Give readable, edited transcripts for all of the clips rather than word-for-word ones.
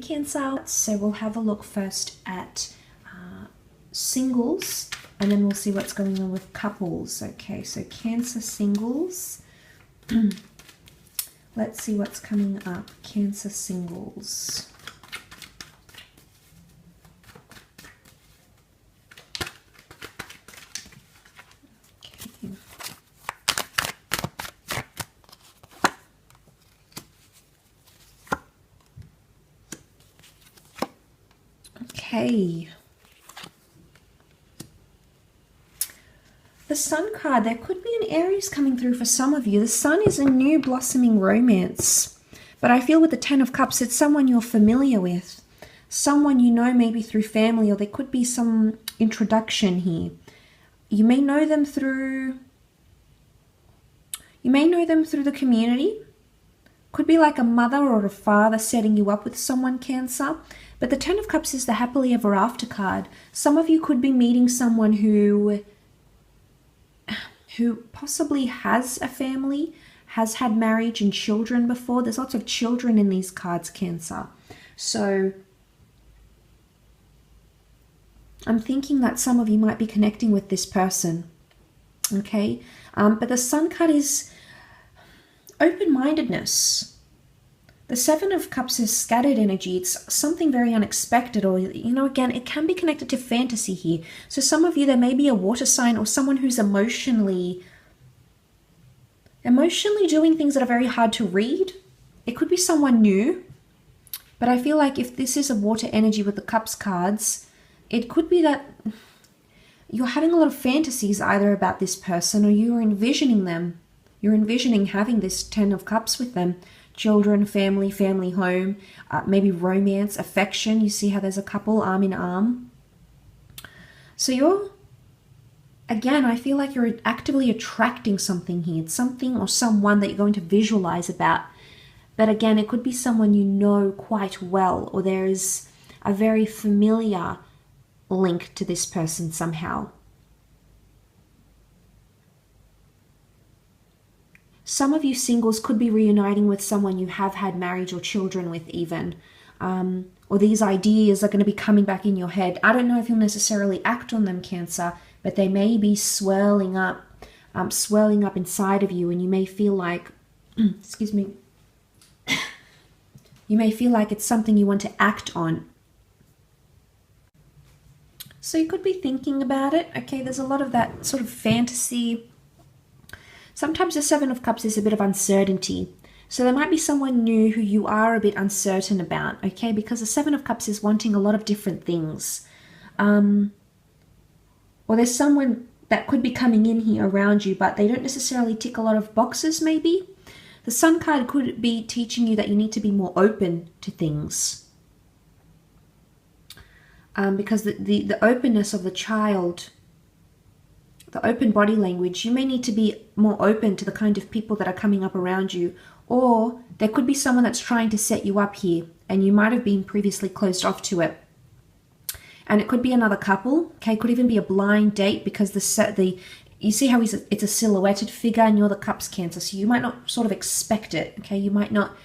Cancer. So we'll have a look first at singles, and then we'll see what's going on with couples. Okay, so Cancer singles. Let's see what's coming up. Cancer singles. Okay. The Sun card, there could be an Aries coming through for some of you. The Sun is a new blossoming romance. But I feel with the Ten of Cups, it's someone you're familiar with. Someone you know maybe through family, or there could be some introduction here. You may know them through the community. Could be like a mother or a father setting you up with someone, Cancer. But the Ten of Cups is the happily ever after card. Some of you could be meeting someone who possibly has a family, has had marriage and children before. There's lots of children in these cards, Cancer. So I'm thinking that some of you might be connecting with this person. Okay, but the Sun card is open-mindedness. The Seven of Cups is scattered energy. It's something very unexpected, or, again, it can be connected to fantasy here. So some of you, there may be a water sign or someone who's emotionally doing things that are very hard to read. It could be someone new, but I feel like if this is a water energy with the Cups cards, it could be that you're having a lot of fantasies either about this person, or you're envisioning them. You're envisioning having this Ten of Cups with them. Children, family home, maybe romance, affection. You see how there's a couple arm in arm. So I feel like you're actively attracting something here. It's something or someone that you're going to visualize about. But again, it could be someone you know quite well, or there is a very familiar link to this person somehow. Some of you singles could be reuniting with someone you have had marriage or children with even. Or these ideas are going to be coming back in your head. I don't know if you'll necessarily act on them, Cancer, but they may be swirling up inside of you, and you may feel like, excuse me, you may feel like it's something you want to act on. So you could be thinking about it. Okay, there's a lot of that sort of fantasy. Sometimes the Seven of Cups is a bit of uncertainty. So there might be someone new who you are a bit uncertain about, okay? Because the Seven of Cups is wanting a lot of different things. Or there's someone that could be coming in here around you, but they don't necessarily tick a lot of boxes, maybe. The Sun card could be teaching you that you need to be more open to things. Because the openness of the child, the open body language, you may need to be more open to the kind of people that are coming up around you. Or there could be someone that's trying to set you up here, and you might have been previously closed off to it. And it could be another couple, okay? It could even be a blind date, because you see how it's a silhouetted figure, and you're the Cups, Cancer, so you might not sort of expect it, okay? You might not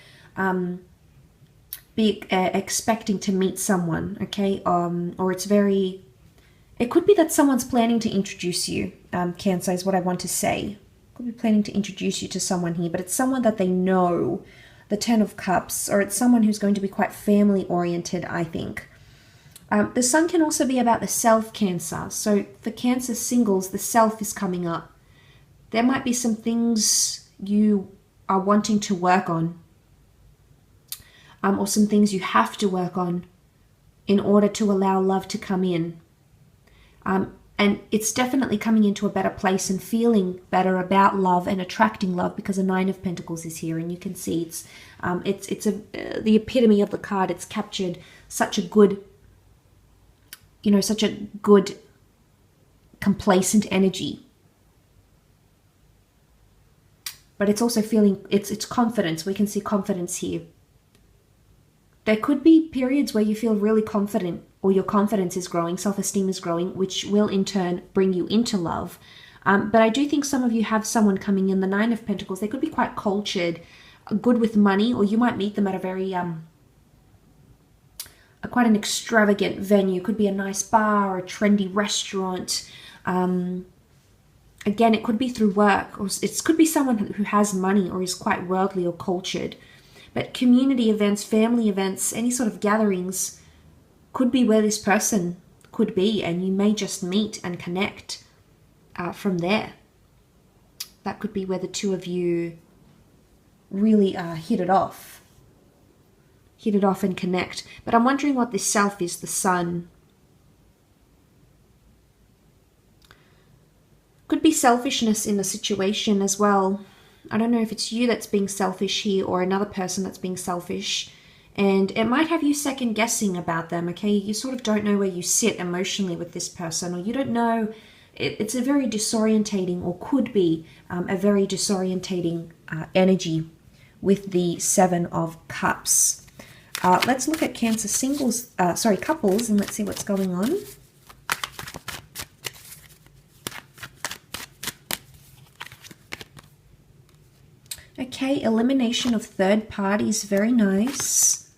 be expecting to meet someone, okay? Or it could be that someone's planning to introduce you, Cancer, is what I want to say. Could be planning to introduce you to someone here, but it's someone that they know, the Ten of Cups, or it's someone who's going to be quite family-oriented, I think. The Sun can also be about the self, Cancer. So for Cancer singles, the self is coming up. There might be some things you are wanting to work on, or some things you have to work on in order to allow love to come in. And it's definitely coming into a better place and feeling better about love and attracting love, because the Nine of Pentacles is here, and you can see it's the epitome of the card. It's captured such a good, complacent energy. But it's also feeling, it's confidence. We can see confidence here. There could be periods where you feel really confident, or your confidence is growing, self-esteem is growing, which will in turn bring you into love. But I do think some of you have someone coming in, the Nine of Pentacles. They could be quite cultured, good with money, or you might meet them at a very quite an extravagant venue. Could be a nice bar or a trendy restaurant. Again, it could be through work, or it could be someone who has money or is quite worldly or cultured. But community events, family events, any sort of gatherings could be where this person could be, and you may just meet and connect from there. That could be where the two of you really hit it off and connect. But I'm wondering what this self is, the sun. Could be selfishness in the situation as well. I don't know if it's you that's being selfish here or another person that's being selfish. And it might have you second guessing about them, okay? You sort of don't know where you sit emotionally with this person, or you don't know. It's a very disorientating, or could be a very disorientating energy with the Seven of Cups. Let's look at Cancer couples, and let's see what's going on. Okay, elimination of third parties, very nice.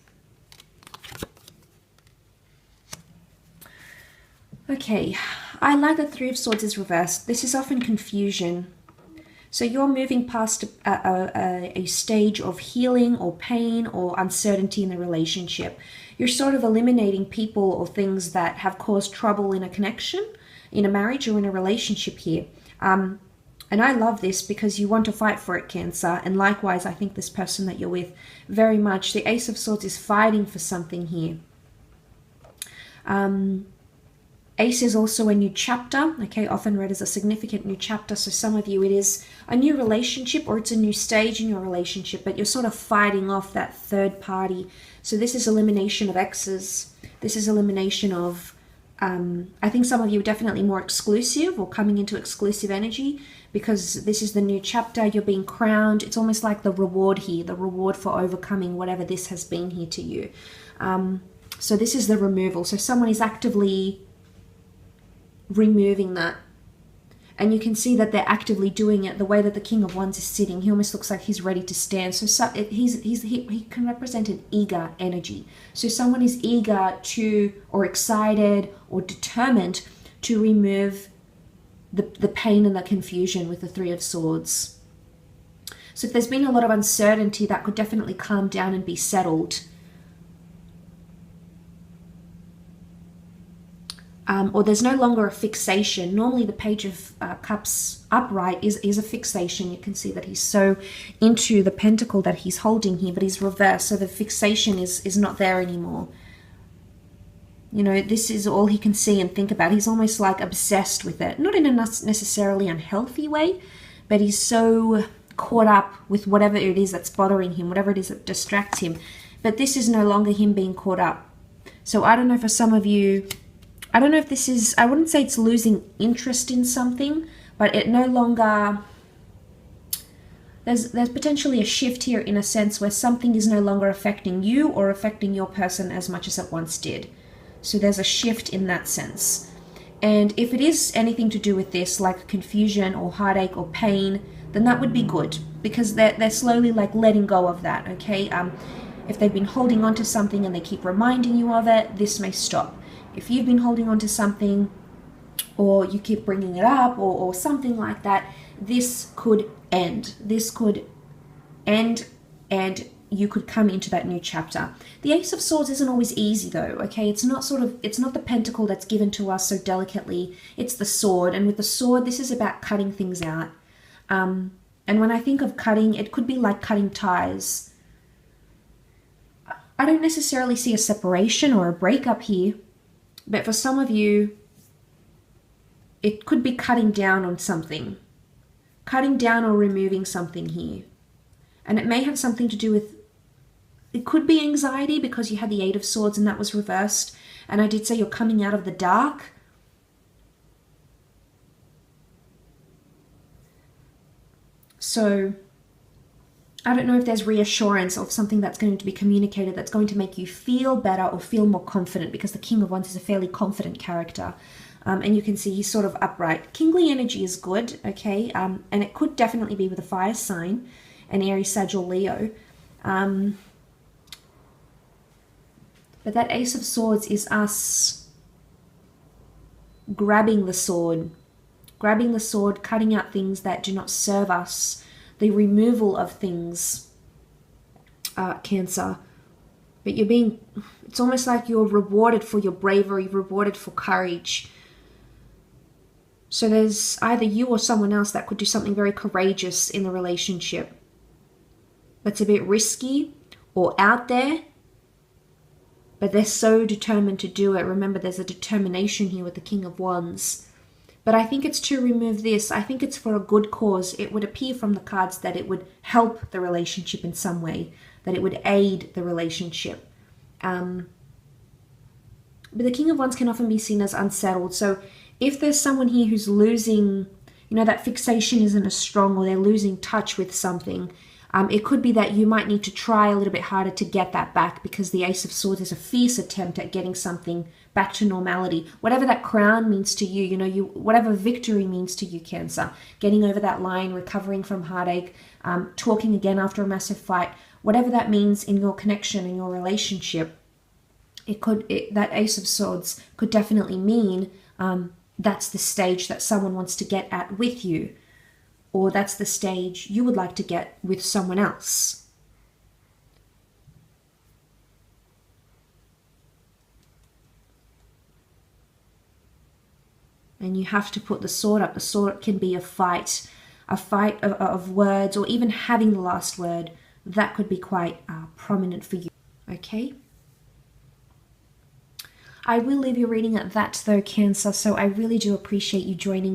Okay, I like the Three of Swords is reversed. This is often confusion. So you're moving past a stage of healing or pain or uncertainty in the relationship. You're sort of eliminating people or things that have caused trouble in a connection, in a marriage or in a relationship here. And I love this because you want to fight for it, Cancer. And likewise, I think this person that you're with, very much. The Ace of Swords is fighting for something here. Ace is also a new chapter, okay, often read as a significant new chapter. So some of you, it is a new relationship or it's a new stage in your relationship, but you're sort of fighting off that third party. So this is elimination of exes. This is elimination of, I think some of you are definitely more exclusive or coming into exclusive energy, because this is the new chapter. You're being crowned. It's almost like the reward here, the reward for overcoming whatever this has been here to you. So this is the removal. So someone is actively removing that, and you can see that they're actively doing it. The way that the King of Wands is sitting, he almost looks like he's ready to stand. So he can represent an eager energy. So someone is eager to, or excited or determined to remove the pain and the confusion with the Three of Swords. So if there's been a lot of uncertainty, that could definitely calm down and be settled. Or there's no longer a fixation. Normally the Page of Cups upright is a fixation. You can see that he's so into the pentacle that he's holding here, but he's reversed. So the fixation is not there anymore. You know, this is all he can see and think about. He's almost like obsessed with it. Not in a necessarily unhealthy way, but he's so caught up with whatever it is that's bothering him, whatever it is that distracts him. But this is no longer him being caught up. So I don't know, for some of you, I don't know if this is, I wouldn't say it's losing interest in something, but it no longer, there's potentially a shift here in a sense where something is no longer affecting you or affecting your person as much as it once did. So there's a shift in that sense. And if it is anything to do with this, like confusion or heartache or pain, then that would be good, because they're slowly like letting go of that, okay? If they've been holding on to something and they keep reminding you of it, this may stop. If you've been holding on to something or you keep bringing it up or something like that, this could end. This could end and you could come into that new chapter. The Ace of Swords isn't always easy though, okay? It's not the pentacle that's given to us so delicately. It's the sword, and with the sword, this is about cutting things out. And when I think of cutting, it could be like cutting ties. I don't necessarily see a separation or a breakup here, but for some of you, it could be cutting down on something. Cutting down or removing something here. And it may have something to do with, it could be anxiety because you had the Eight of Swords and that was reversed. And I did say you're coming out of the dark. So I don't know if there's reassurance of something that's going to be communicated that's going to make you feel better or feel more confident, because the King of Wands is a fairly confident character. And you can see he's sort of upright. Kingly energy is good, okay? And it could definitely be with a fire sign, an Aries, Sag, or Leo. But that Ace of Swords is us grabbing the sword, cutting out things that do not serve us, the removal of things, Cancer. But it's almost like you're rewarded for your bravery, rewarded for courage. So there's either you or someone else that could do something very courageous in the relationship. That's a bit risky or out there, but they're so determined to do it. Remember, there's a determination here with the King of Wands. But I think it's to remove this. I think it's for a good cause. It would appear from the cards that it would help the relationship in some way, that it would aid the relationship. But the King of Wands can often be seen as unsettled. So if there's someone here who's losing, that fixation isn't as strong, or they're losing touch with something, it could be that you might need to try a little bit harder to get that back, because the Ace of Swords is a fierce attempt at getting something back to normality. Whatever that crown means to you, whatever victory means to you, Cancer, getting over that line, recovering from heartache, talking again after a massive fight, whatever that means in your connection, in your relationship, that Ace of Swords could definitely mean that's the stage that someone wants to get at with you, or that's the stage you would like to get with someone else. And you have to put the sword up. The sword can be a fight of words, or even having the last word. That could be quite prominent for you. Okay? I will leave your reading at that though, Cancer, so I really do appreciate you joining